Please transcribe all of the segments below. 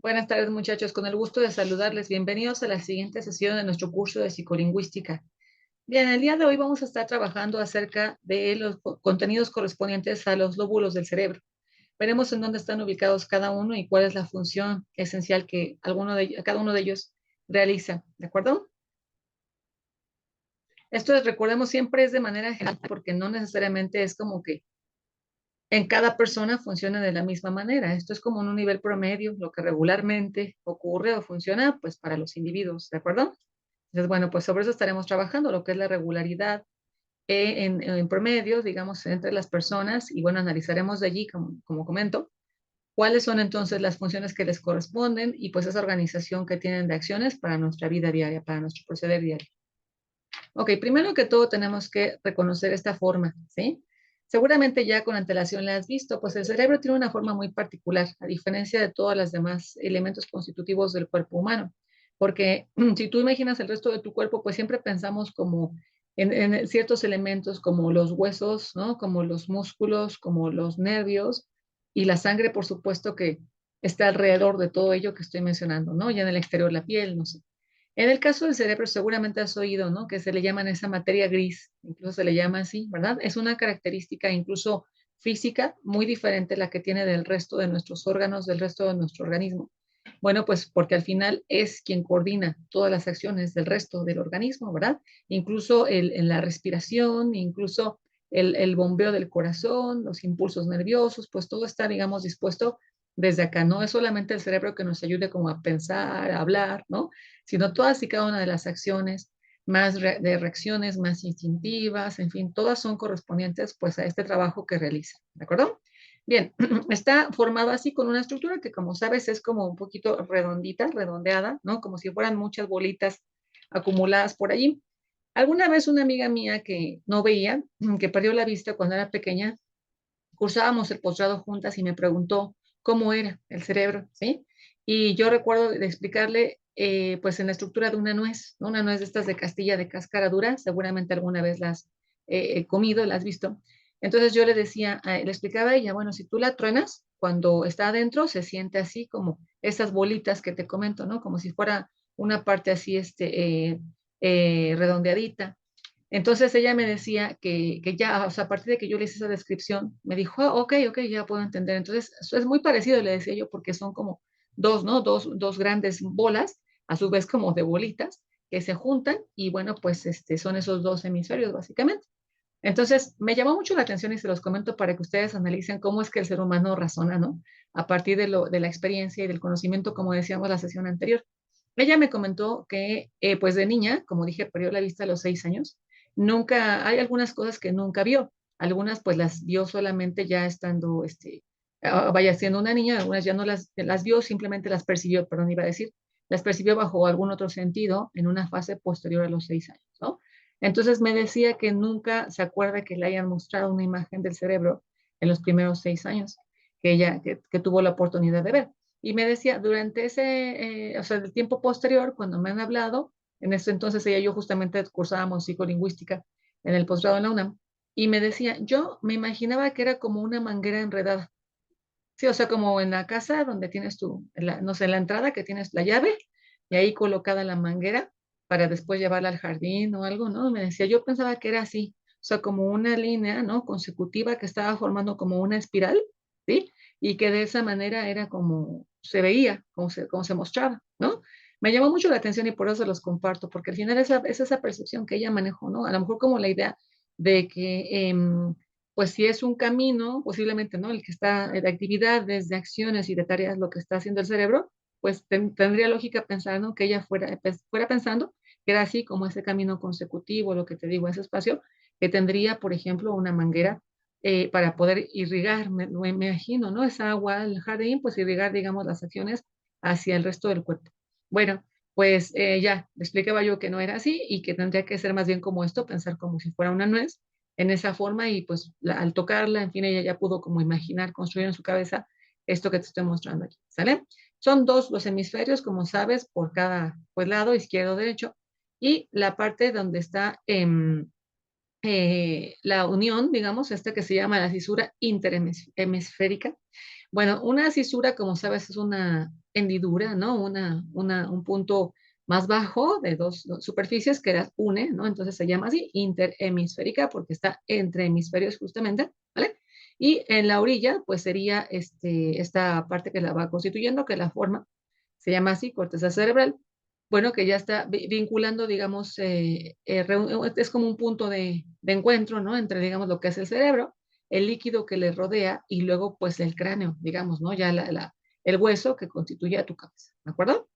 Buenas tardes, muchachos. Con el gusto de saludarles. Bienvenidos a la siguiente sesión de nuestro curso de psicolingüística. Bien, el día de hoy vamos a estar trabajando acerca de los contenidos correspondientes a los lóbulos del cerebro. Veremos en dónde están ubicados cada uno y cuál es la función esencial que cada uno de ellos realiza. ¿De acuerdo? Esto, recordemos, siempre es de manera general porque no necesariamente es como que en cada persona funciona de la misma manera. Esto es como en un nivel promedio, lo que regularmente ocurre o funciona, pues para los individuos, ¿de acuerdo? Entonces, bueno, pues sobre eso estaremos trabajando, lo que es la regularidad en promedio, digamos, entre las personas, y bueno, analizaremos de allí, como comento, cuáles son entonces las funciones que les corresponden y pues esa organización que tienen de acciones para nuestra vida diaria, para nuestro proceder diario. Ok, primero que todo tenemos que reconocer esta forma, ¿sí? Seguramente ya con antelación la has visto, pues el cerebro tiene una forma muy particular, a diferencia de todos los demás elementos constitutivos del cuerpo humano, porque si tú imaginas el resto de tu cuerpo, pues siempre pensamos como en ciertos elementos como los huesos, ¿no? Como los músculos, como los nervios y la sangre, por supuesto, que está alrededor de todo ello que estoy mencionando, ¿no? Ya en el exterior la piel, no sé. En el caso del cerebro, seguramente has oído, ¿no? Que se le llaman esa materia gris, incluso se le llama así, ¿verdad? Es una característica incluso física muy diferente a la que tiene del resto de nuestros órganos, del resto de nuestro organismo. Bueno, pues porque al final es quien coordina todas las acciones del resto del organismo, ¿verdad? Incluso en la respiración, incluso el bombeo del corazón, los impulsos nerviosos, pues todo está, digamos, dispuesto desde acá. No es solamente el cerebro que nos ayude como a pensar, a hablar, ¿no? Sino todas y cada una de las acciones de reacciones más instintivas, en fin, todas son correspondientes pues a este trabajo que realiza, ¿de acuerdo? Bien, está formado así con una estructura que como sabes es como un poquito redondita, redondeada, ¿no? Como si fueran muchas bolitas acumuladas por allí. Alguna vez una amiga mía que no veía, que perdió la vista cuando era pequeña, cursábamos el posgrado juntas y me preguntó cómo era el cerebro, ¿sí? Y yo recuerdo de explicarle, pues en la estructura de una nuez, ¿no? Una nuez de estas de Castilla de cáscara dura, seguramente alguna vez las comido, las has visto. Entonces yo le decía, le explicaba a ella, bueno, si tú la truenas, cuando está adentro se siente así como esas bolitas que te comento, ¿no? Como si fuera una parte así, redondeadita. Entonces ella me decía que ya, o sea, a partir de que yo le hice esa descripción, me dijo, "Ah, ok, ok, ya puedo entender". Entonces, eso es muy parecido, le decía yo, porque son como dos, ¿no? Dos grandes bolas, a su vez como de bolitas, que se juntan y bueno, pues son esos dos hemisferios, básicamente. Entonces, me llamó mucho la atención y se los comento para que ustedes analicen cómo es que el ser humano razona, ¿no? A partir de la experiencia y del conocimiento, como decíamos la sesión anterior. Ella me comentó que, pues de niña, como dije, perdió la vista a los 6 años. Nunca, hay algunas cosas que nunca vio. Algunas, pues las vio solamente ya estando, vaya siendo una niña. Algunas ya no las vio, simplemente las percibió, perdón, iba a decir, las percibió bajo algún otro sentido en una fase posterior a los 6 años, ¿no? Entonces me decía que nunca se acuerda que le hayan mostrado una imagen del cerebro en los primeros 6 años que ella que tuvo la oportunidad de ver. Y me decía, durante o sea, el tiempo posterior, cuando me han hablado, en ese entonces ella y yo justamente cursábamos psicolingüística en el posgrado en la UNAM, y me decía, yo me imaginaba que era como una manguera enredada. Sí, o sea, como en la casa donde tienes no sé, en la entrada que tienes la llave y ahí colocada la manguera para después llevarla al jardín o algo, ¿no? Me decía, yo pensaba que era así, o sea, como una línea, ¿no? Consecutiva que estaba formando como una espiral, ¿sí? Y que de esa manera era como se veía, como se mostraba, ¿no? Me llamó mucho la atención y por eso se los comparto, porque al final es esa percepción que ella manejó, ¿no? A lo mejor como la idea de que pues si es un camino, posiblemente, ¿no? El que está de actividades, de acciones y de tareas, lo que está haciendo el cerebro, pues tendría lógica pensar, ¿no? Que ella fuera pensando que era así como ese camino consecutivo, lo que te digo, ese espacio, que tendría, por ejemplo, una manguera para poder irrigar, me imagino, ¿no? Esa agua al jardín, pues irrigar, digamos, las acciones hacia el resto del cuerpo. Bueno, pues ya, le explicaba yo que no era así y que tendría que ser más bien como esto, pensar como si fuera una nuez en esa forma y pues al tocarla, en fin, ella ya pudo como imaginar, construir en su cabeza esto que te estoy mostrando aquí, ¿sale? Son dos los hemisferios, como sabes, por cada pues, lado, izquierdo, derecho, y la parte donde está la unión, digamos, esta que se llama la cisura interhemisférica. Bueno, una cisura, como sabes, es una hendidura, ¿no? Un punto más bajo de dos superficies que las une, ¿no? Entonces se llama así, interhemisférica, porque está entre hemisferios justamente, ¿vale? Y en la orilla, pues sería esta parte que la va constituyendo, que la forma, se llama así, corteza cerebral. Bueno, que ya está vinculando, digamos, es como un punto de encuentro, ¿no? Entre, digamos, lo que es el cerebro, el líquido que le rodea y luego, pues, el cráneo, digamos, ¿no? Ya el hueso que constituye a tu cabeza, ¿de acuerdo?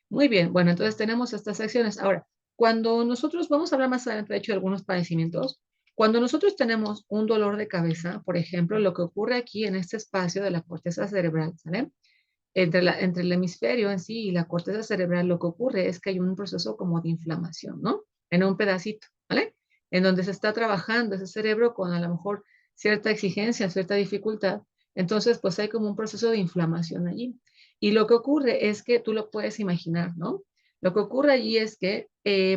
Muy bien, bueno, entonces tenemos estas secciones. Ahora, cuando nosotros, vamos a hablar más adelante, de hecho, de algunos padecimientos, cuando nosotros tenemos un dolor de cabeza, por ejemplo, lo que ocurre aquí en este espacio de la corteza cerebral, ¿sale? Entre el hemisferio en sí y la corteza cerebral, lo que ocurre es que hay un proceso como de inflamación, ¿no? En un pedacito, ¿vale? En donde se está trabajando ese cerebro con a lo mejor cierta exigencia, cierta dificultad. Entonces, pues hay como un proceso de inflamación allí. Y lo que ocurre es que tú lo puedes imaginar, ¿no? Lo que ocurre allí es que,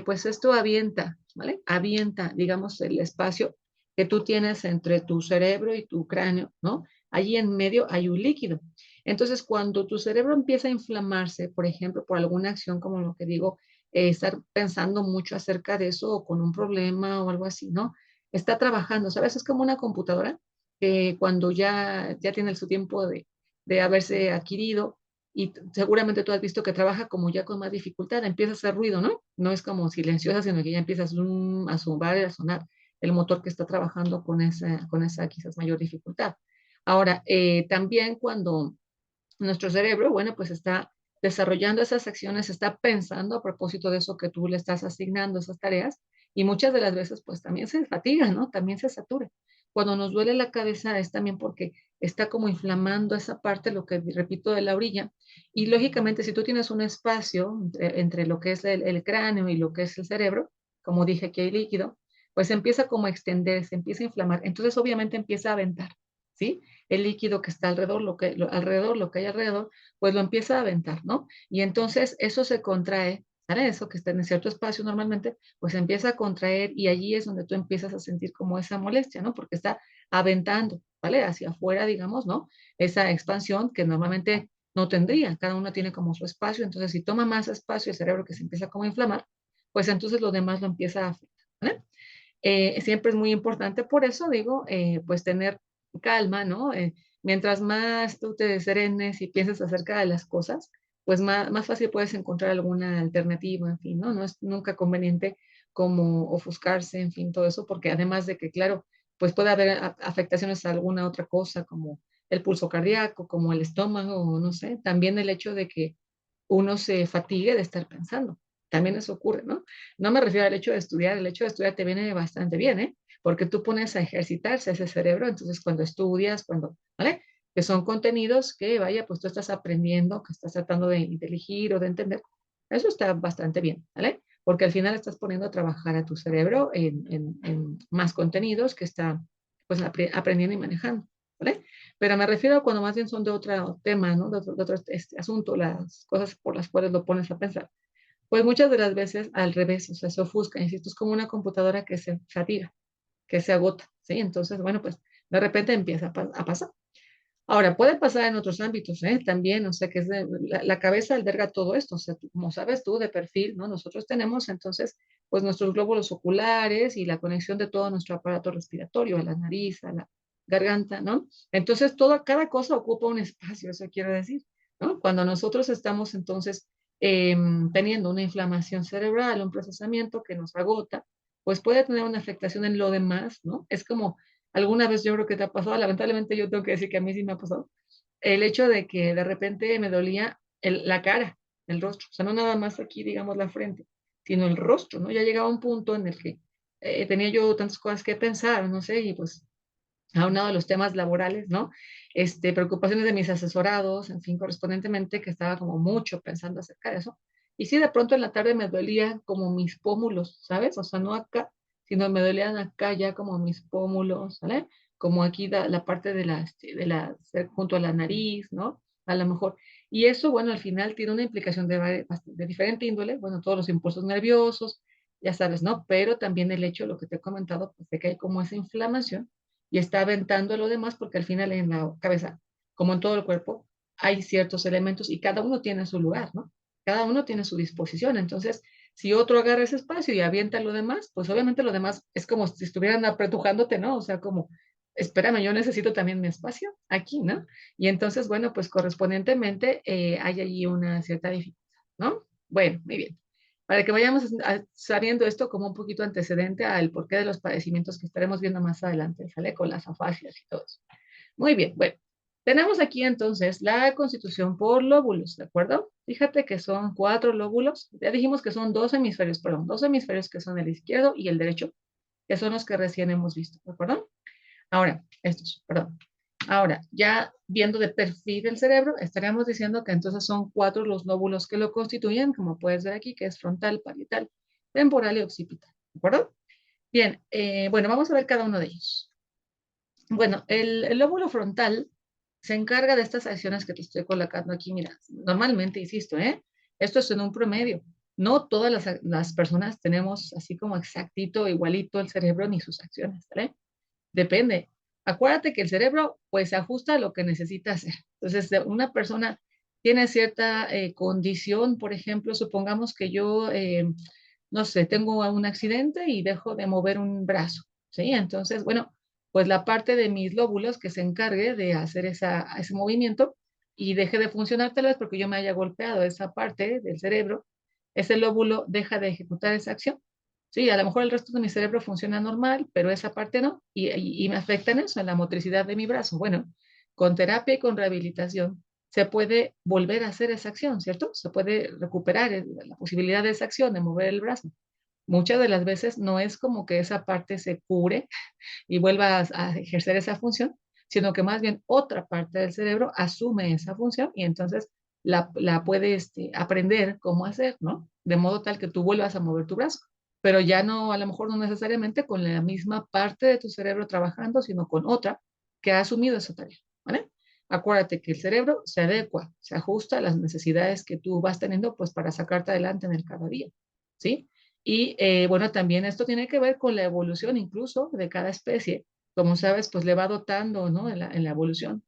pues esto avienta, ¿vale? Avienta, digamos, el espacio que tú tienes entre tu cerebro y tu cráneo, ¿no? Allí en medio hay un líquido. Entonces, cuando tu cerebro empieza a inflamarse, por ejemplo, por alguna acción como lo que digo, estar pensando mucho acerca de eso o con un problema o algo así, ¿no? Está trabajando, ¿sabes? Es como una computadora que cuando ya tiene su tiempo de haberse adquirido y seguramente tú has visto que trabaja como ya con más dificultad, empieza a hacer ruido, ¿no? No es como silenciosa, sino que ya empieza a zumbar y a sonar el motor que está trabajando con esa quizás mayor dificultad. Ahora, también cuando nuestro cerebro, bueno, pues está desarrollando esas acciones, está pensando a propósito de eso que tú le estás asignando, esas tareas, y muchas de las veces pues también se fatiga, ¿no? También se satura. Cuando nos duele la cabeza es también porque está como inflamando esa parte, lo que repito, de la orilla, y lógicamente si tú tienes un espacio entre lo que es el cráneo y lo que es el cerebro, como dije que hay líquido, pues empieza como a extenderse, empieza a inflamar, entonces obviamente empieza a aventar, ¿sí? El líquido que está alrededor, lo que hay alrededor, pues lo empieza a aventar, ¿no? Y entonces eso se contrae, ¿sale? Eso que está en cierto espacio normalmente, pues empieza a contraer y allí es donde tú empiezas a sentir como esa molestia, ¿no? Porque está aventando, ¿vale? Hacia afuera, digamos, ¿no? Esa expansión que normalmente no tendría, cada uno tiene como su espacio, entonces si toma más espacio el cerebro que se empieza como a inflamar, pues entonces lo demás lo empieza a afectar, ¿vale? Siempre es muy importante, por eso digo, pues tener calma, ¿no? Mientras más tú te serenes y pienses acerca de las cosas, pues más fácil puedes encontrar alguna alternativa, en fin, ¿no? No es nunca conveniente como ofuscarse, en fin, todo eso, porque además de que, claro, pues puede haber afectaciones a alguna otra cosa, como el pulso cardíaco, como el estómago, no sé, también el hecho de que uno se fatigue de estar pensando. También eso ocurre, ¿no? No me refiero al hecho de estudiar, el hecho de estudiar te viene bastante bien, ¿eh? Porque tú pones a ejercitarse ese cerebro, entonces cuando estudias, ¿vale? Que son contenidos que, vaya, pues tú estás aprendiendo, que estás tratando de elegir o de entender, eso está bastante bien, ¿vale? Porque al final estás poniendo a trabajar a tu cerebro en más contenidos que está, pues, aprendiendo y manejando, ¿vale? Pero me refiero a cuando más bien son de otro tema, ¿no? De otro asunto, las cosas por las cuales lo pones a pensar. Pues muchas de las veces al revés, o sea, se ofusca, insisto, es como una computadora que se fatiga, que se agota, ¿sí? Entonces, bueno, pues de repente empieza a pasar. Ahora, puede pasar en otros ámbitos, ¿eh? También, o sea, que la cabeza alberga todo esto, o sea, como sabes tú, de perfil, ¿no? Nosotros tenemos entonces, pues nuestros glóbulos oculares y la conexión de todo nuestro aparato respiratorio, a la nariz, a la garganta, ¿no? Entonces, cada cosa ocupa un espacio, eso quiero decir, ¿no? Cuando nosotros estamos entonces teniendo una inflamación cerebral, un procesamiento que nos agota, pues puede tener una afectación en lo demás, ¿no? Es como alguna vez yo creo que te ha pasado, lamentablemente yo tengo que decir que a mí sí me ha pasado, el hecho de que de repente me dolía la cara, el rostro, o sea, no nada más aquí, digamos, la frente, sino el rostro, ¿no? Ya llegaba un punto en el que tenía yo tantas cosas que pensar, no sé, y pues aunado a los temas laborales, ¿no? Preocupaciones de mis asesorados, en fin, correspondientemente, que estaba como mucho pensando acerca de eso. Y sí, de pronto en la tarde me dolía como mis pómulos, ¿sabes? O sea, no acá, sino me dolían acá ya como mis pómulos, ¿vale? Como aquí la parte junto a la nariz, ¿no? A lo mejor. Y eso, bueno, al final tiene una implicación de diferente índole, bueno, todos los impulsos nerviosos, ya sabes, ¿no? Pero también el hecho, lo que te he comentado, pues de que hay como esa inflamación y está aventando lo demás porque al final en la cabeza, como en todo el cuerpo, hay ciertos elementos y cada uno tiene su lugar, ¿no? Cada uno tiene su disposición. Entonces, si otro agarra ese espacio y avienta lo demás, pues obviamente lo demás es como si estuvieran apretujándote, ¿no? O sea, como, espérame, yo necesito también mi espacio aquí, ¿no? Y entonces, bueno, pues correspondientemente hay allí una cierta dificultad, ¿no? Bueno, muy bien. Para que vayamos sabiendo esto como un poquito antecedente al porqué de los padecimientos que estaremos viendo más adelante, ¿sale? Con las afasias y todo eso. Muy bien, bueno. Tenemos aquí entonces la constitución por lóbulos, ¿de acuerdo? Fíjate que son 4 lóbulos. Ya dijimos que son 2 hemisferios, perdón, 2 hemisferios que son el izquierdo y el derecho, que son los que recién hemos visto, ¿de acuerdo? Ahora, estos, perdón. Ahora, ya viendo de perfil del cerebro, estaríamos diciendo que entonces son 4 los lóbulos que lo constituyen, como puedes ver aquí, que es frontal, parietal, temporal y occipital, ¿de acuerdo? Bien, bueno, vamos a ver cada uno de ellos. Bueno, el lóbulo frontal se encarga de estas acciones que te estoy colocando aquí. Mira, normalmente, insisto, ¿eh? Esto es en un promedio. No todas las personas tenemos así como exactito, igualito el cerebro ni sus acciones, ¿vale? Depende. Acuérdate que el cerebro pues se ajusta a lo que necesita hacer. Entonces, una persona tiene cierta condición, por ejemplo, supongamos que yo, no sé, tengo un accidente y dejo de mover un brazo, ¿sí? Entonces, bueno, pues la parte de mis lóbulos que se encargue de hacer ese movimiento y deje de funcionar tal vez porque yo me haya golpeado esa parte del cerebro, ese lóbulo deja de ejecutar esa acción. Sí, a lo mejor el resto de mi cerebro funciona normal, pero esa parte no, y me afecta en eso, en la motricidad de mi brazo. Bueno, con terapia y con rehabilitación se puede volver a hacer esa acción, ¿cierto? Se puede recuperar la posibilidad de esa acción, de mover el brazo. Muchas de las veces no es como que esa parte se cure y vuelva a ejercer esa función, sino que más bien otra parte del cerebro asume esa función y entonces la puede aprender cómo hacer, ¿no? De modo tal que tú vuelvas a mover tu brazo, pero ya no, a lo mejor no necesariamente con la misma parte de tu cerebro trabajando, sino con otra que ha asumido esa tarea, ¿vale? Acuérdate que el cerebro se adecua, se ajusta a las necesidades que tú vas teniendo, pues para sacarte adelante en el cada día, ¿sí? Y bueno, también esto tiene que ver con la evolución incluso de cada especie. Como sabes, pues le va dotando, ¿no? En la evolución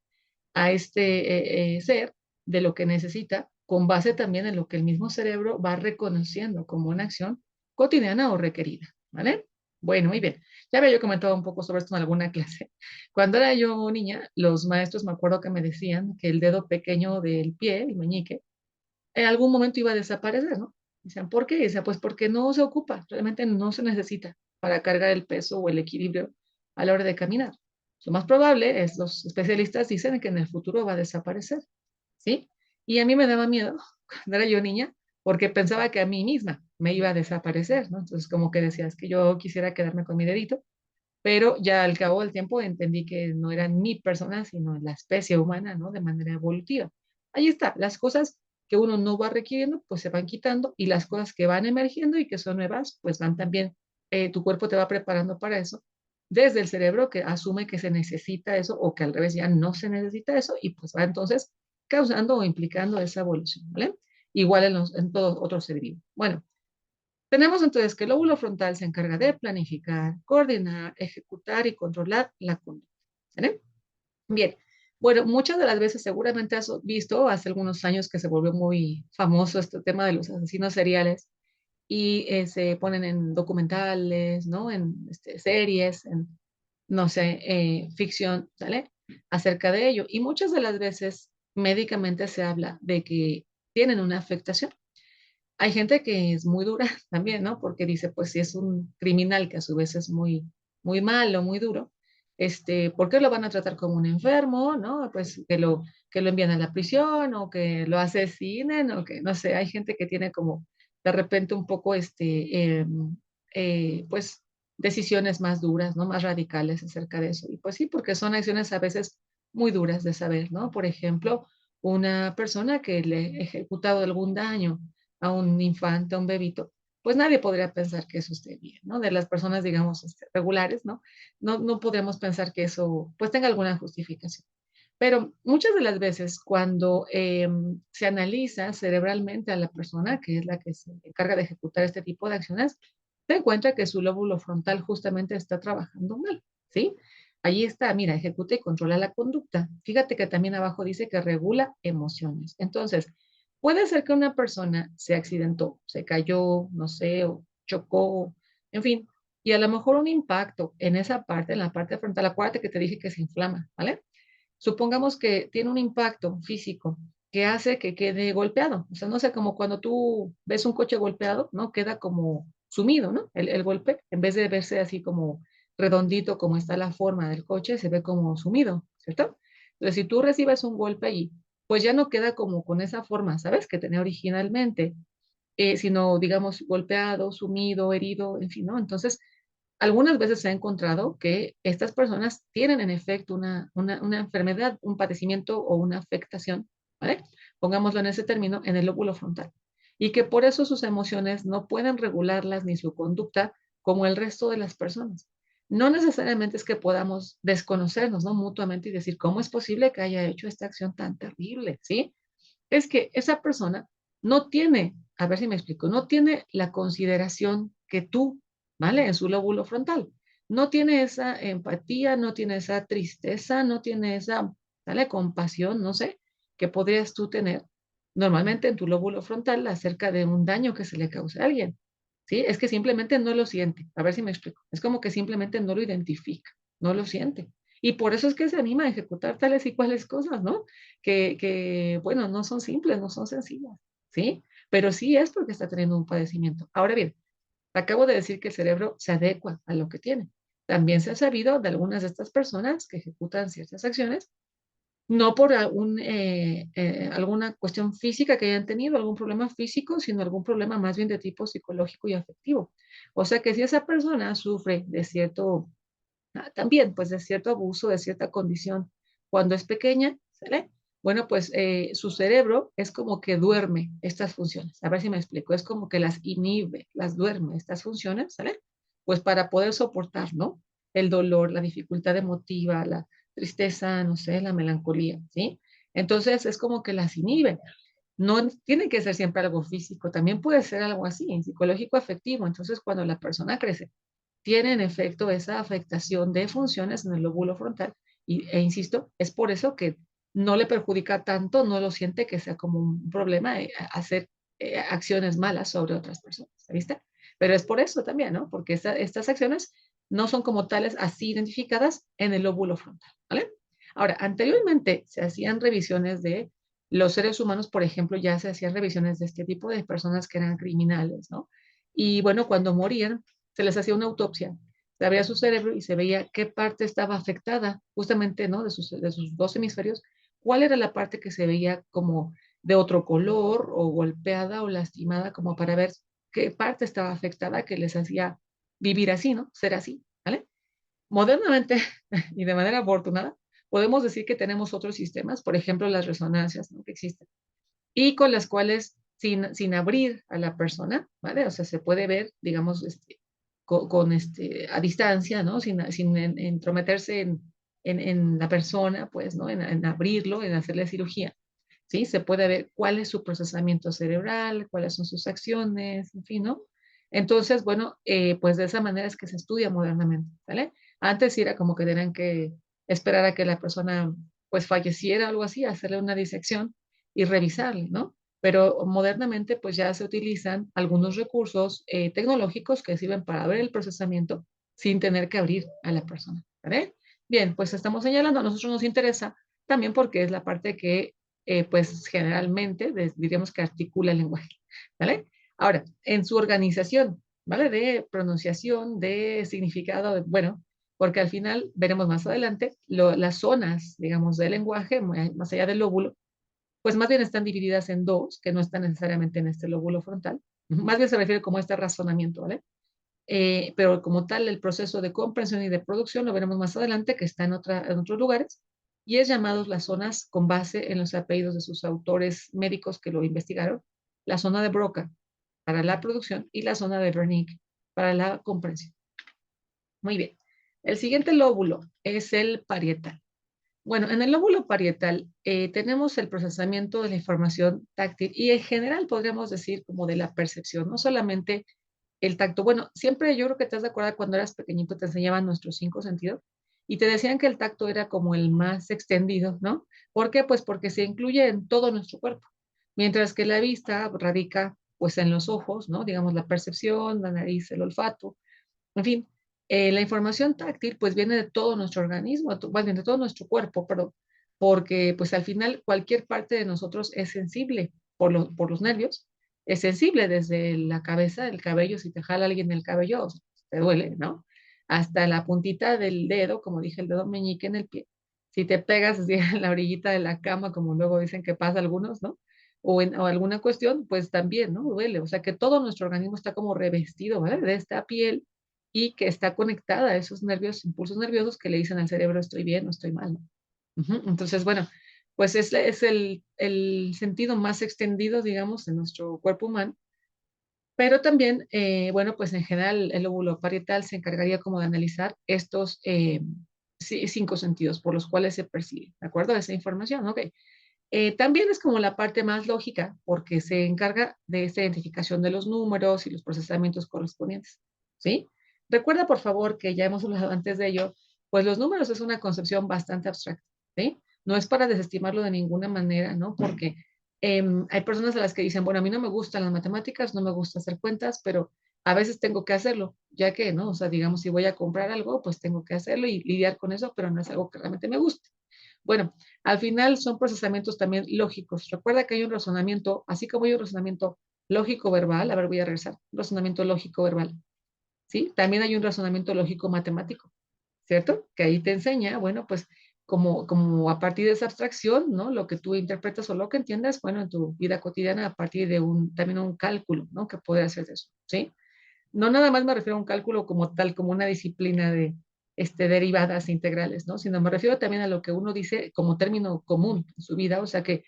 a este ser de lo que necesita, con base también en lo que el mismo cerebro va reconociendo como una acción cotidiana o requerida, ¿vale? Bueno, muy bien. Ya había yo comentado un poco sobre esto en alguna clase. Cuando era yo niña, los maestros me acuerdo que me decían que el dedo pequeño del pie, el meñique, en algún momento iba a desaparecer, ¿no? Dicen, ¿por qué? Dice, pues porque no se ocupa, realmente no se necesita para cargar el peso o el equilibrio a la hora de caminar. Lo más probable es, los especialistas dicen que en el futuro va a desaparecer, ¿sí? Y a mí me daba miedo cuando era yo niña, porque pensaba que a mí misma me iba a desaparecer, ¿no? Entonces, como que decías que yo quisiera quedarme con mi dedito, pero ya al cabo del tiempo entendí que no era mi persona, sino la especie humana, ¿no? De manera evolutiva. Ahí está, las cosas que uno no va requiriendo, pues se van quitando y las cosas que van emergiendo y que son nuevas, pues van también, tu cuerpo te va preparando para eso, desde el cerebro que asume que se necesita eso o que al revés ya no se necesita eso y pues va entonces causando o implicando esa evolución, ¿vale? Igual en todo otro ser vivo. Bueno, tenemos entonces que el lóbulo frontal se encarga de planificar, coordinar, ejecutar y controlar la conducta. ¿Vale? Bien, bueno, muchas de las veces seguramente has visto, hace algunos años que se volvió muy famoso este tema de los asesinos seriales y se ponen en documentales, ¿no? En series, en, no sé, ficción, ¿sale? Acerca de ello. Y muchas de las veces médicamente se habla de que tienen una afectación. Hay gente que es muy dura también, ¿no? Porque dice, pues si es un criminal que a su vez es muy, muy malo, muy duro, ¿por qué lo van a tratar como un enfermo, ¿no? Pues que lo envían a la prisión o que lo asesinen o que, no sé, hay gente que tiene como de repente un poco, pues, decisiones más duras, ¿no? Más radicales acerca de eso. Y pues sí, porque son acciones a veces muy duras de saber, ¿no? Por ejemplo, una persona que le ha ejecutado algún daño a un infante, a un bebito, pues nadie podría pensar que eso esté bien, ¿no? De las personas, digamos, regulares, ¿no? No podemos pensar que eso, pues, tenga alguna justificación. Pero muchas de las veces cuando se analiza cerebralmente a la persona, que es la que se encarga de ejecutar este tipo de acciones, se encuentra que su lóbulo frontal justamente está trabajando mal, ¿sí? Allí está, mira, ejecuta y controla la conducta. Fíjate que también abajo dice que regula emociones. Entonces, puede ser que una persona se accidentó, se cayó, no sé, o chocó, en fin, y a lo mejor un impacto en esa parte, en la parte frontal, acuérdate que te dije que se inflama, ¿vale? Supongamos que tiene un impacto físico que hace que quede golpeado. O sea, no sé, como cuando tú ves un coche golpeado, ¿no? Queda como sumido, ¿no? El golpe, en vez de verse así como redondito, como está la forma del coche, se ve como sumido, ¿cierto? Entonces, si tú recibes un golpe allí, pues ya no queda como con esa forma, ¿sabes? Que tenía originalmente, sino, digamos, golpeado, sumido, herido, en fin, ¿no? Entonces, algunas veces se ha encontrado que estas personas tienen en efecto una enfermedad, un padecimiento o una afectación, ¿vale? Pongámoslo en ese término, en el lóbulo frontal. Y que por eso sus emociones no pueden regularlas ni su conducta como el resto de las personas. No necesariamente es que podamos desconocernos, ¿no? Mutuamente y decir, ¿cómo es posible que haya hecho esta acción tan terrible? ¿Sí? Es que esa persona no tiene, a ver si me explico, no tiene la consideración que tú, ¿vale? En su lóbulo frontal. No tiene esa empatía, no tiene esa tristeza, no tiene esa, ¿vale? Compasión, no sé, que podrías tú tener normalmente en tu lóbulo frontal acerca de un daño que se le cause a alguien. ¿Sí? Es que simplemente no lo siente. A ver si me explico. Es como que simplemente no lo identifica, no lo siente. Y por eso es que se anima a ejecutar tales y cuales cosas, ¿no? Bueno, no son simples, no son sencillas, ¿sí? Pero sí es porque está teniendo un padecimiento. Ahora bien, acabo de decir que el cerebro se adecua a lo que tiene. También se ha sabido de algunas de estas personas que ejecutan ciertas acciones, no por alguna cuestión física que hayan tenido, algún problema físico, sino algún problema más bien de tipo psicológico y afectivo. O sea que si esa persona sufre de cierto también, pues de cierto abuso, de cierta condición cuando es pequeña, ¿sale? Bueno, pues su cerebro es como que duerme estas funciones. A ver si me explico. Es como que las inhibe, las duerme estas funciones, ¿sale? Pues para poder soportar, ¿no? El dolor, la dificultad emotiva, la tristeza, no sé, la melancolía, ¿sí? Entonces es como que las inhibe. No tiene que ser siempre algo físico, también puede ser algo así, psicológico afectivo. Entonces, cuando la persona crece, tiene en efecto esa afectación de funciones en el lóbulo frontal insisto, es por eso que no le perjudica tanto, no lo siente que sea como un problema hacer acciones malas sobre otras personas, ¿viste? Pero es por eso también, ¿no? Porque estas acciones no son como tales así identificadas en el lóbulo frontal, ¿vale? Ahora, anteriormente se hacían revisiones de los seres humanos, por ejemplo, ya se hacían revisiones de este tipo de personas que eran criminales, ¿no? Y bueno, cuando morían, se les hacía una autopsia, se abría su cerebro y se veía qué parte estaba afectada, justamente, ¿no? De sus dos hemisferios, cuál era la parte que se veía como de otro color o golpeada o lastimada, como para ver qué parte estaba afectada que les hacía vivir así, ¿no? Ser así, ¿vale? Modernamente y de manera afortunada, podemos decir que tenemos otros sistemas, por ejemplo, las resonancias, ¿no? Que existen y con las cuales, sin abrir a la persona, ¿vale? O sea, se puede ver, digamos, a distancia, ¿no? Sin entrometerse en la persona, pues, ¿no? En abrirlo, en hacerle cirugía, ¿sí? Se puede ver cuál es su procesamiento cerebral, cuáles son sus acciones, en fin, ¿no? Entonces, bueno, pues de esa manera es que se estudia modernamente, ¿vale? Antes sí era como que tenían que esperar a que la persona, pues, falleciera o algo así, hacerle una disección y revisarle, ¿no? Pero modernamente pues ya se utilizan algunos recursos tecnológicos que sirven para ver el procesamiento sin tener que abrir a la persona, ¿vale? Bien, pues estamos señalando, a nosotros nos interesa también porque es la parte que pues generalmente diríamos que articula el lenguaje, ¿vale? Ahora, en su organización, ¿vale? De pronunciación, de significado, bueno, porque al final veremos más adelante las zonas, digamos, del lenguaje, más allá del lóbulo, pues más bien están divididas en dos, que no están necesariamente en este lóbulo frontal. Más bien se refiere como a este razonamiento, ¿vale? Pero como tal, el proceso de comprensión y de producción lo veremos más adelante, que está en otros lugares, y es llamado las zonas con base en los apellidos de sus autores médicos que lo investigaron, la zona de Broca para la producción y la zona de Wernicke para la comprensión. Muy bien. El siguiente lóbulo es el parietal. Bueno, en el lóbulo parietal tenemos el procesamiento de la información táctil y en general podríamos decir como de la percepción, no solamente El tacto, bueno, siempre yo creo que te has de acordar cuando eras pequeñito te enseñaban nuestros cinco sentidos y te decían que el tacto era como el más extendido, ¿no? ¿Por qué? Pues porque se incluye en todo nuestro cuerpo, mientras que la vista radica pues en los ojos, ¿no? Digamos la percepción, la nariz, el olfato, en fin, la información táctil pues viene de todo nuestro organismo, más bien de todo nuestro cuerpo, pero porque pues al final cualquier parte de nosotros es sensible por los nervios, es sensible desde la cabeza, el cabello, si te jala alguien el cabello, o sea, te duele, ¿no? Hasta la puntita del dedo, como dije, el dedo meñique en el pie. Si te pegas así en la orillita de la cama, como luego dicen que pasa a algunos, ¿no? O alguna cuestión, pues también, ¿no? Duele. O sea que todo nuestro organismo está como revestido, ¿vale? De esta piel y que está conectada a esos nervios, impulsos nerviosos que le dicen al cerebro estoy bien o estoy mal, ¿no? Ujú. Entonces, bueno, pues es el sentido más extendido, digamos, de nuestro cuerpo humano, pero también, bueno, pues en general el lóbulo parietal se encargaría como de analizar estos cinco sentidos por los cuales se percibe, ¿de acuerdo? Esa información, ¿ok? También es como la parte más lógica porque se encarga de esta identificación de los números y los procesamientos correspondientes, ¿sí? Recuerda, por favor, que ya hemos hablado antes de ello, pues los números es una concepción bastante abstracta, ¿sí? No es para desestimarlo de ninguna manera, ¿no? Porque hay personas a las que dicen, bueno, a mí no me gustan las matemáticas, no me gusta hacer cuentas, pero a veces tengo que hacerlo, ya que, ¿no? O sea, digamos, si voy a comprar algo, pues tengo que hacerlo y lidiar con eso, pero no es algo que realmente me guste. Bueno, al final son procesamientos también lógicos. Recuerda que hay un razonamiento, así como hay un razonamiento lógico-verbal, a ver, voy a regresar, un razonamiento lógico-verbal, ¿sí? También hay un razonamiento lógico-matemático, ¿cierto? Que ahí te enseña, bueno, pues como a partir de esa abstracción, ¿no? Lo que tú interpretas o lo que entiendas, bueno, en tu vida cotidiana a partir de también un cálculo, ¿no? Que puede hacer de eso, ¿sí? No nada más me refiero a un cálculo como tal, como una disciplina de derivadas integrales, ¿no? Sino me refiero también a lo que uno dice como término común en su vida, o sea que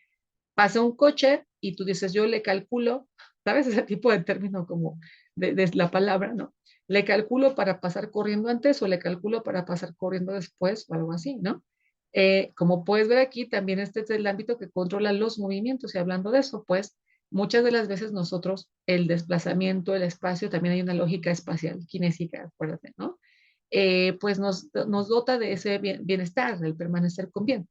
pasa un coche y tú dices, yo le calculo, ¿sabes? Ese tipo de término como de la palabra, ¿no? Le calculo para pasar corriendo antes o le calculo para pasar corriendo después o algo así, ¿no? Como puedes ver aquí, también este es el ámbito que controla los movimientos y hablando de eso, pues muchas de las veces nosotros, el desplazamiento, el espacio, también hay una lógica espacial, kinésica, acuérdate, ¿no? Pues nos dota de ese bienestar, el permanecer con bien.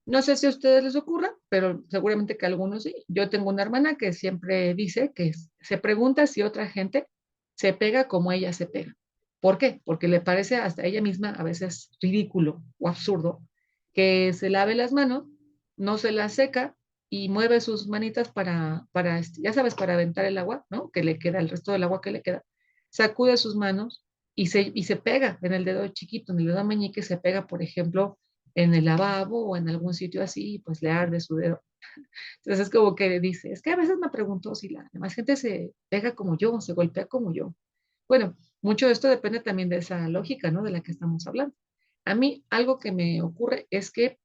No sé si a ustedes les ocurra, pero seguramente que a algunos sí. Yo tengo una hermana que siempre dice que se pregunta si otra gente se pega como ella se pega. ¿Por qué? Porque le parece hasta a ella misma a veces ridículo o absurdo que se lave las manos, no se las seca y mueve sus manitas para ya sabes, para aventar el agua, ¿no? Que le queda, el resto del agua que le queda. Sacude sus manos y se pega en el dedo chiquito, en el dedo meñique, se pega, por ejemplo, en el lavabo o en algún sitio así, y pues le arde su dedo. Entonces es como que dice, es que a veces me pregunto si la demás gente se pega como yo, se golpea como yo. Bueno, mucho de esto depende también de esa lógica, ¿no? De la que estamos hablando. A mí algo que me ocurre es que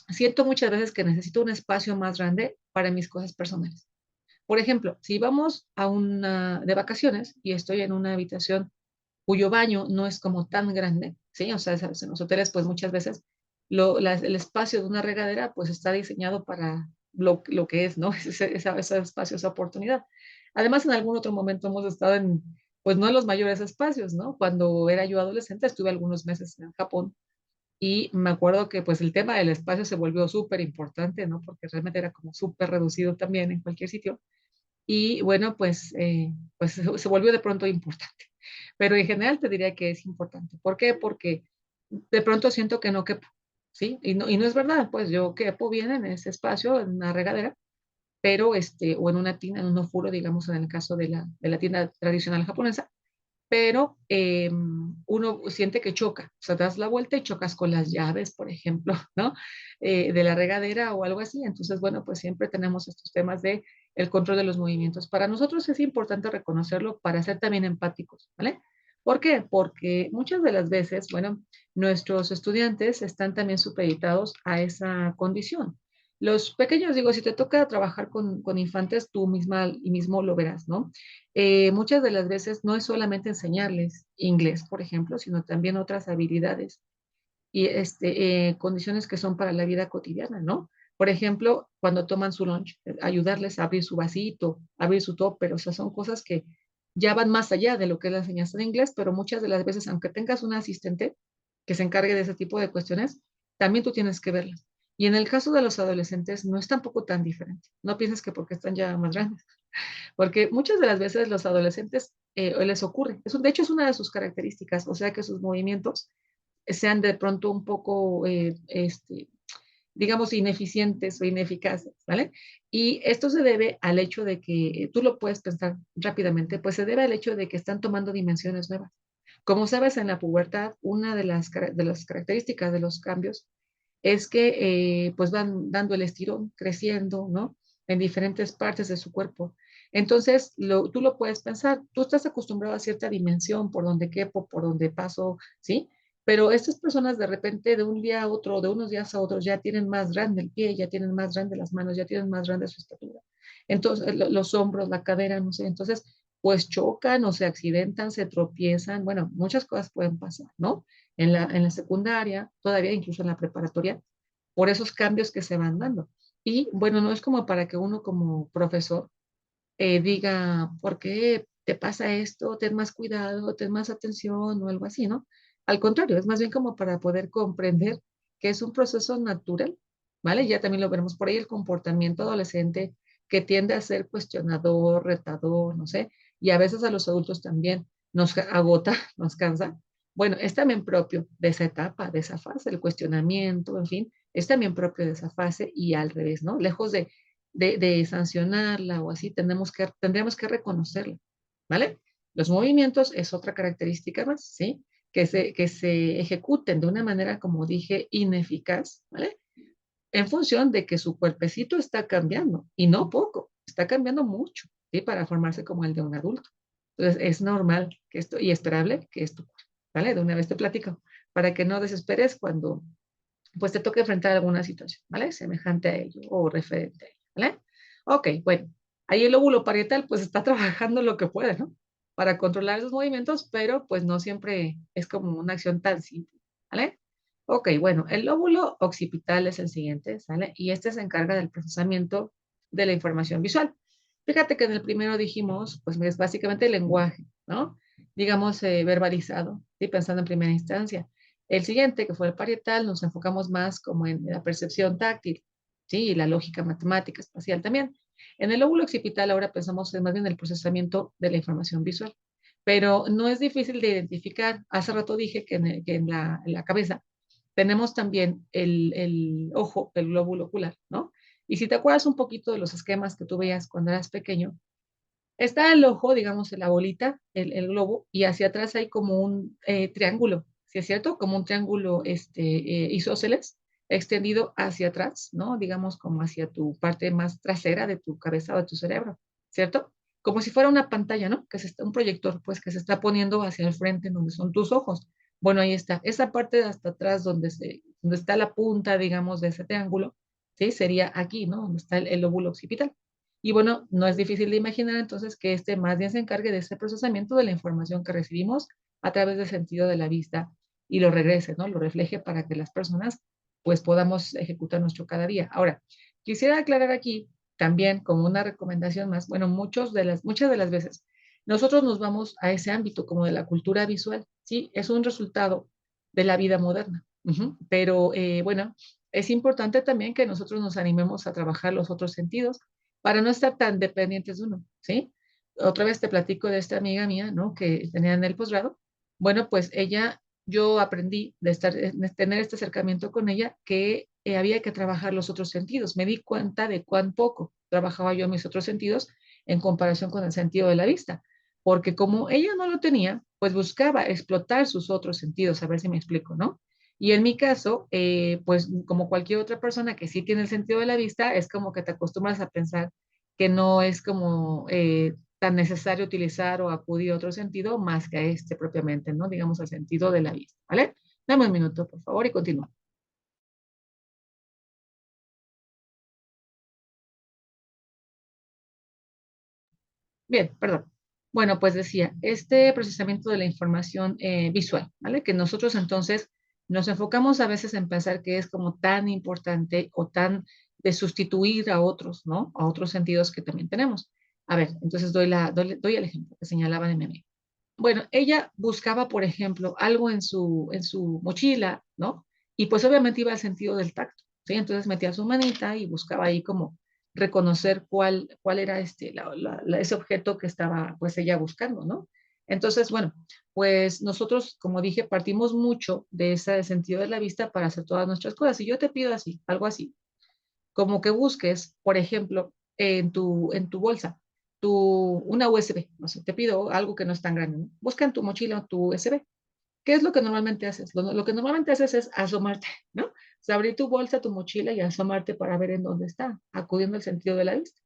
siento muchas veces que necesito un espacio más grande para mis cosas personales. Por ejemplo, si vamos de vacaciones y estoy en una habitación cuyo baño no es como tan grande, ¿sí? O sea, ¿sabes? En los hoteles, pues muchas veces el espacio de una regadera, pues está diseñado para lo que es, ¿no? Ese espacio, esa oportunidad. Además, en algún otro momento hemos estado pues no en los mayores espacios, ¿no? Cuando era yo adolescente, estuve algunos meses en Japón y me acuerdo que pues el tema del espacio se volvió súper importante, ¿no? Porque realmente era como súper reducido también en cualquier sitio. Y bueno, pues se volvió de pronto importante. Pero en general te diría que es importante. ¿Por qué? Porque de pronto siento que no quepo, ¿sí? Y no es verdad, pues yo quepo bien en ese espacio, en una regadera, pero o en una tina, en un ofuro, digamos, en el caso de la tienda tradicional japonesa, pero uno siente que choca, o sea, das la vuelta y chocas con las llaves, por ejemplo, ¿no? De la regadera o algo así. Entonces, bueno, pues siempre tenemos estos temas de el control de los movimientos. Para nosotros es importante reconocerlo para ser también empáticos, ¿vale? ¿Por qué? Porque muchas de las veces, bueno, nuestros estudiantes están también supeditados a esa condición. Los pequeños, digo, si te toca trabajar con infantes, tú misma y mismo lo verás, ¿no? Muchas de las veces no es solamente enseñarles inglés, por ejemplo, sino también otras habilidades y condiciones que son para la vida cotidiana, ¿no? Por ejemplo, cuando toman su lunch, ayudarles a abrir su vasito, abrir su topper, o sea, son cosas que ya van más allá de lo que es la enseñanza de inglés, pero muchas de las veces, aunque tengas un asistente que se encargue de ese tipo de cuestiones, también tú tienes que verlas. Y en el caso de los adolescentes no es tampoco tan diferente. No pienses que porque están ya más grandes, porque muchas de las veces los adolescentes les ocurre. Eso, de hecho, es una de sus características, o sea que sus movimientos sean de pronto un poco, digamos, ineficientes o ineficaces, ¿vale? Y esto se debe al hecho de que, tú lo puedes pensar rápidamente, pues se debe al hecho de que están tomando dimensiones nuevas. Como sabes, en la pubertad, una de las características de los cambios es que pues van dando el estirón, creciendo, ¿no? En diferentes partes de su cuerpo. Entonces, tú lo puedes pensar, tú estás acostumbrado a cierta dimensión por donde quepo, por donde paso, ¿sí? Pero estas personas de repente, de un día a otro, de unos días a otros, ya tienen más grande el pie, ya tienen más grande las manos, ya tienen más grande su estatura. Entonces, los hombros, la cadera, no sé, entonces, pues chocan o se accidentan, se tropiezan, bueno, muchas cosas pueden pasar, ¿no? En la secundaria, todavía incluso en la preparatoria, por esos cambios que se van dando. Y bueno, no es como para que uno como profesor diga, ¿por qué te pasa esto? Ten más cuidado, ten más atención o algo así, ¿no? Al contrario, es más bien como para poder comprender que es un proceso natural, ¿vale? Ya también lo veremos por ahí, el comportamiento adolescente que tiende a ser cuestionador, retador, no sé, y a veces a los adultos también nos agota, nos cansa. Bueno, es también propio de esa etapa, de esa fase, el cuestionamiento, en fin, es también propio de esa fase y al revés, ¿no? Lejos de sancionarla o así, tendríamos que reconocerla, ¿vale? Los movimientos es otra característica más, ¿sí? Que se ejecuten de una manera, como dije, ineficaz, ¿vale? En función de que su cuerpecito está cambiando, y no poco, está cambiando mucho, ¿sí? Para formarse como el de un adulto. Entonces, es normal que esto, y esperable que esto ocurra, ¿vale? De una vez te platico, para que no desesperes cuando, pues, te toque enfrentar alguna situación, ¿vale? Semejante a ello o referente a ello, ¿vale? Ok, bueno, ahí el lóbulo parietal, pues, está trabajando lo que puede, ¿no? Para controlar esos movimientos, pero, pues, no siempre es como una acción tan simple, ¿vale? Ok, bueno, el lóbulo occipital es el siguiente, ¿sale? Y este se encarga del procesamiento de la información visual. Fíjate que en el primero dijimos, pues es básicamente el lenguaje, ¿no? Digamos, verbalizado, ¿sí? Pensando en primera instancia. El siguiente, que fue el parietal, nos enfocamos más como en la percepción táctil, ¿sí? Y la lógica matemática espacial también. En el lóbulo occipital ahora pensamos en más bien el procesamiento de la información visual, pero no es difícil de identificar. Hace rato dije que en la cabeza tenemos también el ojo, el glóbulo ocular, ¿no? Y si te acuerdas un poquito de los esquemas que tú veías cuando eras pequeño, está el ojo, digamos, la bolita, el globo, y hacia atrás hay como un triángulo, ¿sí es cierto? Como un triángulo isósceles extendido hacia atrás, ¿no? Digamos, como hacia tu parte más trasera de tu cabeza o de tu cerebro, ¿cierto? Como si fuera una pantalla, ¿no? Un proyector, pues, que se está poniendo hacia el frente, donde son tus ojos. Bueno, ahí está. Esa parte de hasta atrás, donde está la punta, digamos, de ese triángulo, ¿sí? Sería aquí, ¿no? Donde está el lóbulo occipital. Y bueno, no es difícil de imaginar entonces que este más bien se encargue de ese procesamiento de la información que recibimos a través del sentido de la vista y lo regrese, ¿no? Lo refleje para que las personas pues podamos ejecutar nuestro cada día. Ahora, quisiera aclarar aquí también como una recomendación más, bueno, muchas de las veces nosotros nos vamos a ese ámbito como de la cultura visual, ¿sí? Es un resultado de la vida moderna. Pero bueno, es importante también que nosotros nos animemos a trabajar los otros sentidos para no estar tan dependientes de uno, ¿sí? Otra vez te platico de esta amiga mía, ¿no? Que tenía en el posgrado. Bueno, pues yo aprendí de tener este acercamiento con ella, que había que trabajar los otros sentidos. Me di cuenta de cuán poco trabajaba yo mis otros sentidos en comparación con el sentido de la vista, porque como ella no lo tenía, pues buscaba explotar sus otros sentidos, a ver si me explico, ¿no? Y en mi caso, pues como cualquier otra persona que sí tiene el sentido de la vista, es como que te acostumbras a pensar que no es como tan necesario utilizar o acudir a otro sentido más que a este propiamente, ¿no? Digamos al sentido de la vista, ¿vale? Dame un minuto, por favor, y continúa. Bien, perdón. Bueno, pues decía, este procesamiento de la información visual, ¿vale? Que nosotros entonces nos enfocamos a veces en pensar que es como tan importante o tan de sustituir a otros, ¿no? A otros sentidos que también tenemos. A ver, entonces doy el ejemplo que señalaba de mi amiga. Bueno, ella buscaba, por ejemplo, algo en su mochila, ¿no? Y pues obviamente iba al sentido del tacto, ¿sí? Entonces metía su manita y buscaba ahí como reconocer cuál era ese objeto que estaba pues ella buscando, ¿no? Entonces, bueno, pues nosotros, como dije, partimos mucho de ese sentido de la vista para hacer todas nuestras cosas. Si yo te pido así, algo así, como que busques, por ejemplo, en tu bolsa, una USB, no sé, te pido algo que no es tan grande, ¿no? Busca en tu mochila tu USB. ¿Qué es lo que normalmente haces? Lo que normalmente haces es asomarte, ¿no? O sea, abrir tu bolsa, tu mochila y asomarte para ver en dónde está, acudiendo al sentido de la vista.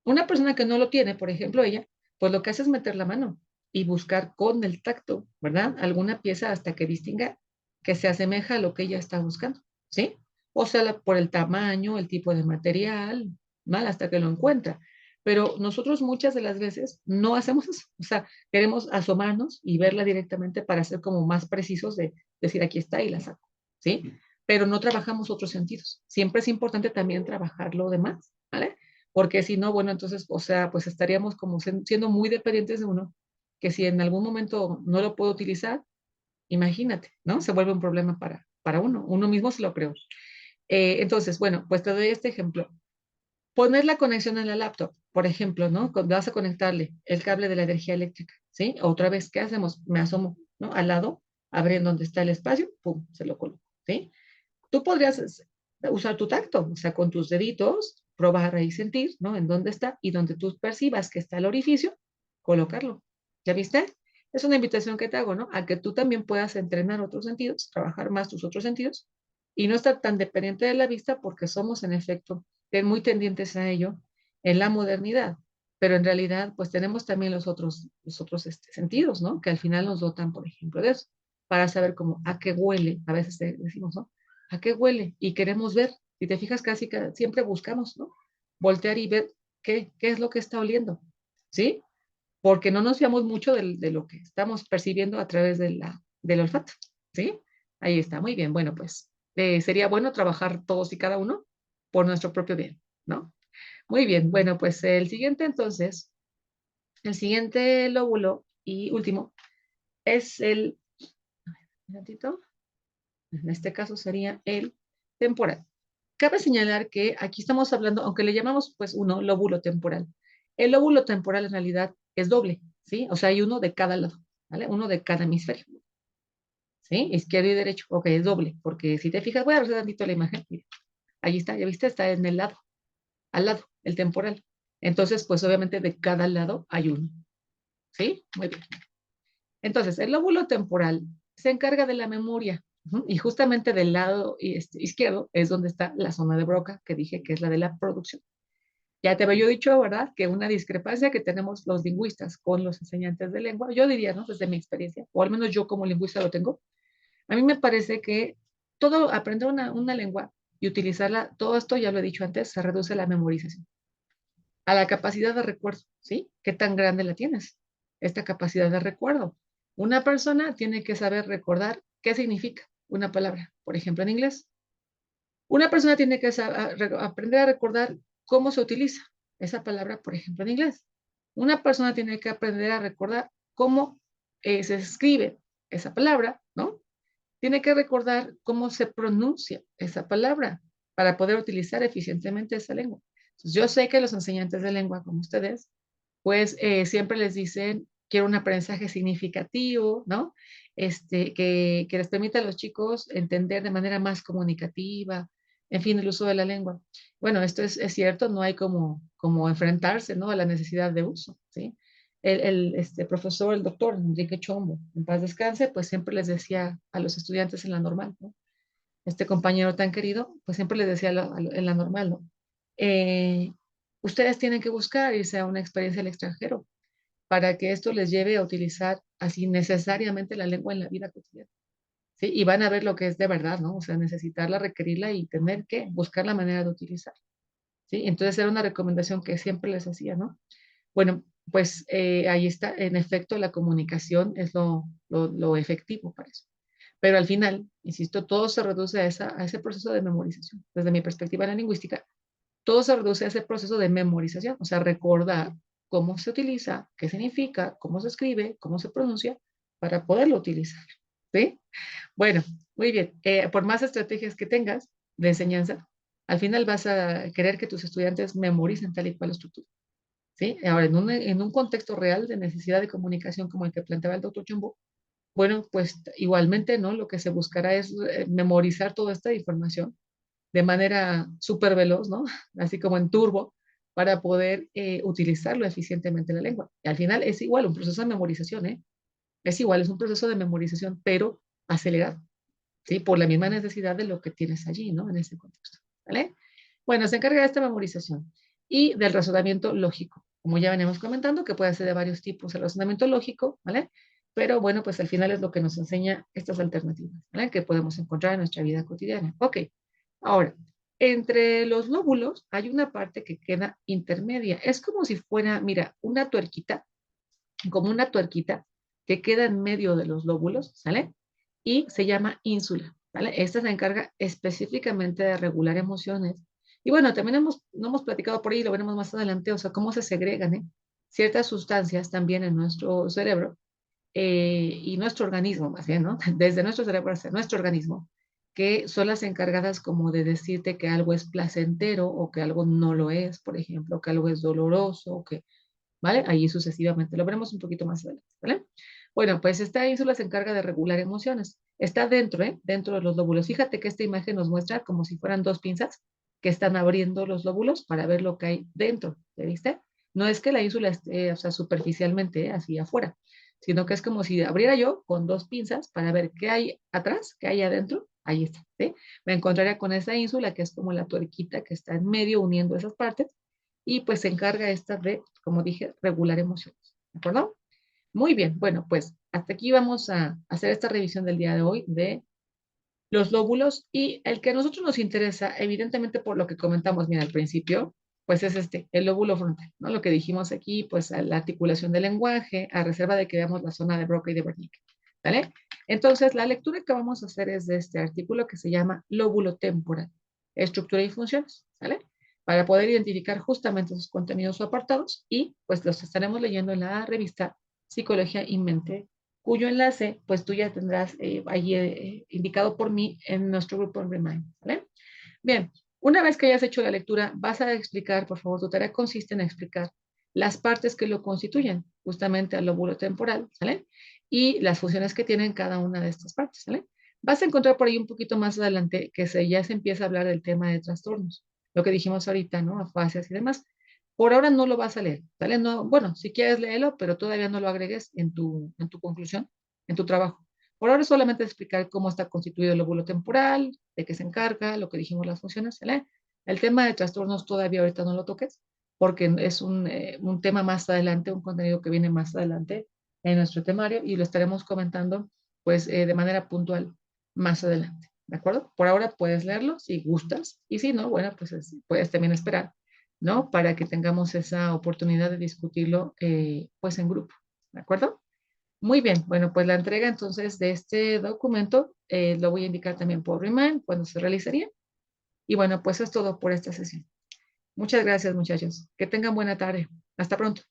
Una persona que no lo tiene, por ejemplo, ella, pues lo que hace es meter la mano y buscar con el tacto, ¿verdad? Alguna pieza hasta que distinga que se asemeja a lo que ella está buscando, ¿sí? O sea, por el tamaño, el tipo de material, ¿mal? Hasta que lo encuentra. Pero nosotros muchas de las veces no hacemos eso. O sea, queremos asomarnos y verla directamente para ser como más precisos de decir aquí está y la saco, ¿sí? Pero no trabajamos otros sentidos. Siempre es importante también trabajar lo demás, ¿vale? Porque si no, bueno, entonces, o sea, pues estaríamos como siendo muy dependientes de uno, que si en algún momento no lo puedo utilizar, imagínate, ¿no? Se vuelve un problema para uno mismo se lo creó. Entonces, bueno, pues te doy este ejemplo. Poner la conexión en la laptop, por ejemplo, ¿no? Cuando vas a conectarle el cable de la energía eléctrica, ¿sí? Otra vez, ¿qué hacemos? Me asomo, ¿no? Al lado, abriendo donde está el espacio, pum, se lo coloco, ¿sí? Tú podrías usar tu tacto, o sea, con tus deditos, probar y sentir, ¿no? En dónde está y donde tú percibas que está el orificio, colocarlo. ¿Ya viste? Es una invitación que te hago, ¿no? A que tú también puedas entrenar otros sentidos, trabajar más tus otros sentidos y no estar tan dependiente de la vista porque somos, en efecto, muy tendientes a ello en la modernidad. Pero en realidad, pues tenemos también los otros sentidos, ¿no? Que al final nos dotan, por ejemplo, de eso, para saber cómo, a qué huele, a veces decimos, ¿no? ¿A qué huele? Y queremos ver. Si te fijas, casi siempre buscamos, ¿no? Voltear y ver qué es lo que está oliendo, ¿sí? Porque no nos fiamos mucho de lo que estamos percibiendo a través del olfato, ¿sí? Ahí está, muy bien. Bueno, pues sería bueno trabajar todos y cada uno por nuestro propio bien, ¿no? Muy bien, bueno, pues el siguiente lóbulo y último es un momentito, en este caso sería el temporal. Cabe señalar que aquí estamos hablando, aunque le llamamos pues uno lóbulo temporal, el lóbulo temporal en realidad es doble, ¿sí? O sea, hay uno de cada lado, ¿vale? Uno de cada hemisferio, ¿sí? Izquierdo y derecho, ok, es doble, porque si te fijas, voy a ver tantito la imagen, mira, ahí está, ya viste, está en el lado, al lado, el temporal. Entonces, pues obviamente de cada lado hay uno, ¿sí? Muy bien. Entonces, el lóbulo temporal se encarga de la memoria, ¿no? Y justamente del lado izquierdo es donde está la zona de Broca, que dije que es la de la producción. Ya te había dicho, ¿verdad? Que una discrepancia que tenemos los lingüistas con los enseñantes de lengua, yo diría, ¿no? Desde mi experiencia, o al menos yo como lingüista lo tengo, a mí me parece que todo aprender una lengua y utilizarla, todo esto, ya lo he dicho antes, se reduce a la memorización, a la capacidad de recuerdo, ¿sí? ¿Qué tan grande la tienes? Esta capacidad de recuerdo. Una persona tiene que saber recordar qué significa una palabra, por ejemplo, en inglés. Una persona tiene que aprender a recordar cómo se utiliza esa palabra, por ejemplo, en inglés. Una persona tiene que aprender a recordar cómo se escribe esa palabra, ¿no? Tiene que recordar cómo se pronuncia esa palabra para poder utilizar eficientemente esa lengua. Entonces, yo sé que los enseñantes de lengua, como ustedes, pues siempre les dicen, quiero un aprendizaje significativo, ¿no? Que les permita a los chicos entender de manera más comunicativa, en fin, el uso de la lengua. Bueno, esto es cierto, no hay como enfrentarse, ¿no? A la necesidad de uso, ¿sí? Profesor, el doctor Enrique Chombo, en paz descanse, pues siempre les decía a los estudiantes en la normal, ¿no? Este compañero tan querido, pues siempre les decía en la normal, ¿no? Eh, Ustedes tienen que buscar irse a una experiencia al extranjero para que esto les lleve a utilizar así necesariamente la lengua en la vida cotidiana, ¿sí? Y van a ver lo que es de verdad, ¿no? O sea, necesitarla, requerirla y tener que buscar la manera de utilizar, ¿sí? Entonces era una recomendación que siempre les hacía, ¿no? Bueno, pues ahí está, en efecto, la comunicación es lo efectivo para eso. Pero al final, insisto, todo se reduce a ese proceso de memorización. Desde mi perspectiva en la lingüística, todo se reduce a ese proceso de memorización, o sea, recordar. cómo se utiliza, qué significa, cómo se escribe, cómo se pronuncia, para poderlo utilizar. ¿Sí? Bueno, muy bien. Por más estrategias que tengas de enseñanza, al final vas a querer que tus estudiantes memoricen tal y cual estructura. ¿Sí? Ahora, en un contexto real de necesidad de comunicación como el que planteaba el doctor Chumbo, bueno, pues igualmente, ¿no? Lo que se buscará es memorizar toda esta información de manera súper veloz, ¿no? Así como en turbo, para poder utilizarlo eficientemente en la lengua. Y al final es igual un proceso de memorización, ¿eh? Es igual, es un proceso de memorización, pero acelerado, ¿sí? Por la misma necesidad de lo que tienes allí, ¿no? En ese contexto, ¿vale? Bueno, se encarga de esta memorización y del razonamiento lógico, como ya venimos comentando, que puede ser de varios tipos el razonamiento lógico, ¿vale? Pero bueno, pues al final es lo que nos enseña estas alternativas, ¿vale? Que podemos encontrar en nuestra vida cotidiana. Ok, ahora, entre los lóbulos hay una parte que queda intermedia. Es como si fuera, mira, una tuerquita, como una tuerquita que queda en medio de los lóbulos, ¿sale? Y se llama ínsula, ¿vale? Esta se encarga específicamente de regular emociones. Y bueno, también no hemos platicado por ahí, lo veremos más adelante, o sea, cómo se segregan, ¿eh? Ciertas sustancias también en nuestro cerebro y nuestro organismo, más bien, ¿no? Desde nuestro cerebro hacia nuestro organismo, que son las encargadas como de decirte que algo es placentero o que algo no lo es, por ejemplo, que algo es doloroso, o que ¿vale? Ahí sucesivamente. Lo veremos un poquito más adelante, ¿vale? Bueno, pues esta ínsula se encarga de regular emociones. Está dentro, ¿eh? Dentro de los lóbulos. Fíjate que esta imagen nos muestra como si fueran dos pinzas que están abriendo los lóbulos para ver lo que hay dentro, ¿te viste? No es que la ínsula esté, o sea, superficialmente, así afuera, sino que es como si abriera yo con dos pinzas para ver qué hay atrás, qué hay adentro. Ahí está, ¿sí? Me encontraría con esa ínsula que es como la tuerquita que está en medio uniendo esas partes y pues se encarga esta de, como dije, regular emociones. ¿De acuerdo? Muy bien, bueno, pues hasta aquí vamos a hacer esta revisión del día de hoy de los lóbulos y el que a nosotros nos interesa, evidentemente por lo que comentamos, mira, al principio, pues es este, el lóbulo frontal, ¿no? Lo que dijimos aquí, pues la articulación del lenguaje, a reserva de que veamos la zona de Broca y de Wernicke, ¿vale? Entonces, la lectura que vamos a hacer es de este artículo que se llama lóbulo temporal, estructura y funciones, ¿vale? Para poder identificar justamente esos contenidos o apartados y pues los estaremos leyendo en la revista Psicología y Mente, cuyo enlace pues tú ya tendrás allí indicado por mí en nuestro grupo en Remind, ¿vale? Bien, una vez que hayas hecho la lectura, vas a explicar, por favor, tu tarea consiste en explicar las partes que lo constituyen, justamente al lóbulo temporal, ¿sale? Y las funciones que tienen cada una de estas partes, ¿sale? Vas a encontrar por ahí un poquito más adelante que ya se empieza a hablar del tema de trastornos, lo que dijimos ahorita, ¿no? Afasias y demás. Por ahora no lo vas a leer, ¿vale? No, bueno, si quieres léelo, pero todavía no lo agregues en tu conclusión, en tu trabajo. Por ahora solamente explicar cómo está constituido el lóbulo temporal, de qué se encarga, lo que dijimos las funciones, ¿vale? El tema de trastornos todavía ahorita no lo toques, porque es un tema más adelante, un contenido que viene más adelante en nuestro temario y lo estaremos comentando pues de manera puntual más adelante, ¿de acuerdo? Por ahora puedes leerlo si gustas y si no, bueno, pues puedes también esperar, ¿no? Para que tengamos esa oportunidad de discutirlo pues en grupo, ¿de acuerdo? Muy bien, bueno, pues la entrega entonces de este documento lo voy a indicar también por Remind cuando se realizaría. Y bueno, pues es todo por esta sesión. Muchas gracias, muchachos. Que tengan buena tarde. Hasta pronto.